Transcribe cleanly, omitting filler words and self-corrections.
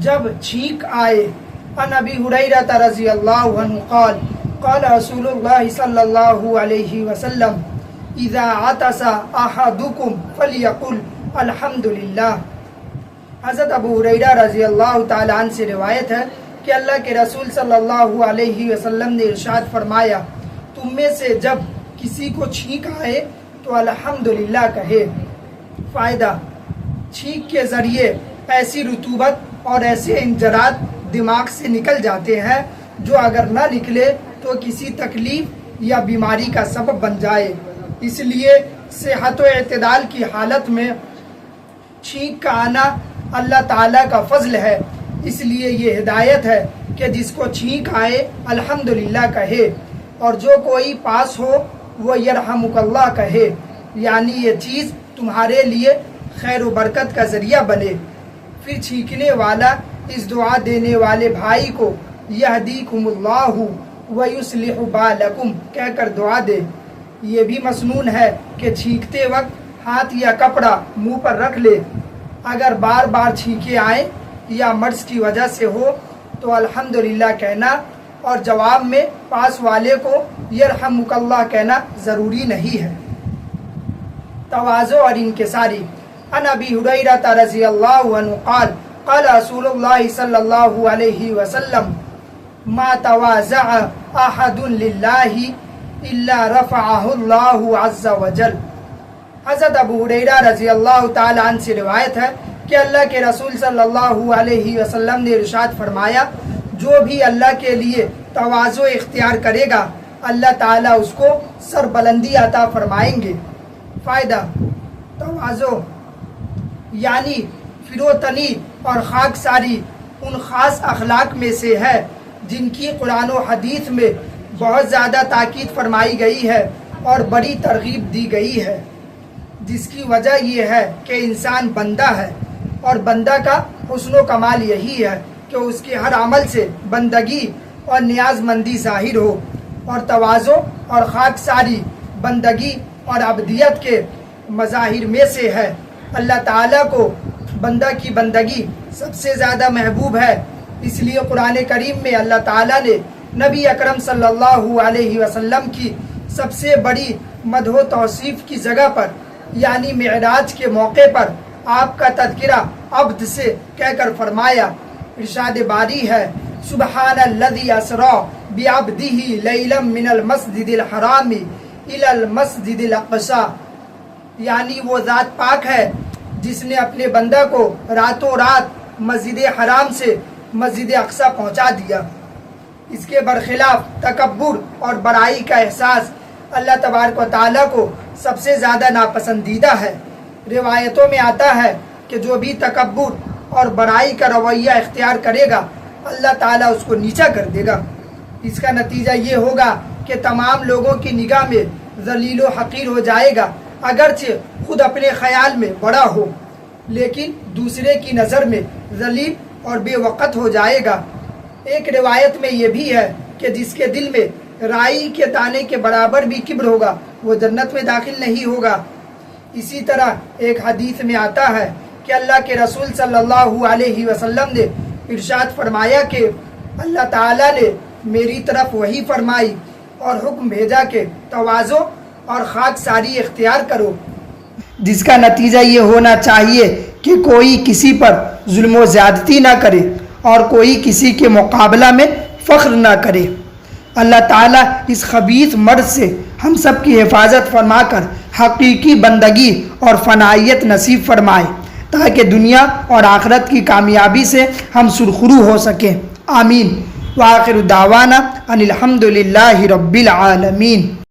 جب چھینک آئے۔ عن ابی ہریرہ رضی اللہ عنہ قال قال رسول اللہ صلی اللہ علیہ وسلم اذا عطس احدکم فلیقل الحمد للہ۔ حضرت ابو ہریرہ رضی اللہ تعالی عنہ سے روایت ہے کہ اللہ کے رسول صلی اللہ علیہ وسلم نے ارشاد فرمایا، تم میں سے جب کسی کو چھینک آئے تو الحمدللہ کہے۔ فائدہ: چھینک کے ذریعے ایسی رطوبت اور ایسے انجرات دماغ سے نکل جاتے ہیں جو اگر نہ نکلے تو کسی تکلیف یا بیماری کا سبب بن جائے۔ اس لیے صحت و اعتدال کی حالت میں چھینک کا آنا اللہ تعالیٰ کا فضل ہے۔ اس لیے یہ ہدایت ہے کہ جس کو چھینک آئے الحمدللہ کہے، اور جو کوئی پاس ہو وہ یرحمک اللہ کہے، یعنی یہ چیز تمہارے لیے خیر و برکت کا ذریعہ بنے۔ پھر چھینکنے والا اس دعا دینے والے بھائی کو یہدیکم اللہ ویصلح بالکم کہہ کر دعا دے۔ یہ بھی مسنون ہے کہ چھینکتے وقت ہاتھ یا کپڑا منہ پر رکھ لے۔ اگر بار بار چھینکے آئیں یا مرض کی وجہ سے ہو تو الحمدللہ کہنا اور جواب میں پاس والے کو یرحمک اللہ کہنا ضروری نہیں ہے۔ تواضع اور انکساری۔ عن ابی ہریرہ رضی اللہ عنہ قال قال رسول اللہ صلی اللہ علیہ وسلم ما تواضع احد للہ الا رفعہ اللہ عز وجل۔ حضرت ابو ہریرہ رضی اللہ تعالی عنہ سے روایت ہے کہ اللہ کے رسول صلی اللہ علیہ وسلم نے ارشاد فرمایا، جو بھی اللہ کے لیے تواضع اختیار کرے گا اللہ تعالیٰ اس کو سربلندی عطا فرمائیں گے۔ فائدہ: تواضع یعنی فروتنی اور خاکساری ان خاص اخلاق میں سے ہے جن کی قرآن و حدیث میں بہت زیادہ تاکید فرمائی گئی ہے اور بڑی ترغیب دی گئی ہے، جس کی وجہ یہ ہے کہ انسان بندہ ہے، اور بندہ کا حسن و کمال یہی ہے کہ اس کے ہر عمل سے بندگی اور نیاز مندی ظاہر ہو، اور تواضع اور خاکساری بندگی اور عبدیت کے مظاہر میں سے ہے۔ اللہ تعالیٰ کو بندہ کی بندگی سب سے زیادہ محبوب ہے، اس لیے قرآن کریم میں اللہ تعالیٰ نے نبی اکرم صلی اللہ علیہ وسلم کی سب سے بڑی مدح و توصیف کی جگہ پر یعنی معراج کے موقع پر آپ کا تذکرہ عبد سے کہہ کر فرمایا۔ ارشاد باری ہے، سبحان الذی اسری بعبدہ لیلا من المسجد الحرام الی المسجد الاقصی، یعنی وہ ذات پاک ہے جس نے اپنے بندہ کو راتوں رات مسجد حرام سے مسجد اقصی پہنچا دیا۔ اس کے برخلاف تکبر اور بڑائی کا احساس اللہ تبارک و تعالیٰ کو سب سے زیادہ ناپسندیدہ ہے۔ روایتوں میں آتا ہے کہ جو بھی تکبر اور بڑائی کا رویہ اختیار کرے گا اللہ تعالیٰ اس کو نیچا کر دے گا۔ اس کا نتیجہ یہ ہوگا کہ تمام لوگوں کی نگاہ میں ذلیل و حقیر ہو جائے گا، اگرچہ خود اپنے خیال میں بڑا ہو لیکن دوسرے کی نظر میں ذلیل اور بے وقت ہو جائے گا۔ ایک روایت میں یہ بھی ہے کہ جس کے دل میں رائی کے دانے کے برابر بھی کبر ہوگا وہ جنت میں داخل نہیں ہوگا۔ اسی طرح ایک حدیث میں آتا ہے کہ اللہ کے رسول صلی اللہ علیہ وسلم نے ارشاد فرمایا کہ اللہ تعالیٰ نے میری طرف وحی فرمائی اور حکم بھیجا کہ تواضع اور خاکساری اختیار کرو، جس کا نتیجہ یہ ہونا چاہیے کہ کوئی کسی پر ظلم و زیادتی نہ کرے اور کوئی کسی کے مقابلہ میں فخر نہ کرے۔ اللہ تعالیٰ اس خبیث مرض سے ہم سب کی حفاظت فرما کر حقیقی بندگی اور فنائیت نصیب فرمائے تاکہ دنیا اور آخرت کی کامیابی سے ہم سرخرو ہو سکیں۔ آمین۔ وآخر دعوانا ان الحمد للہ رب العالمین۔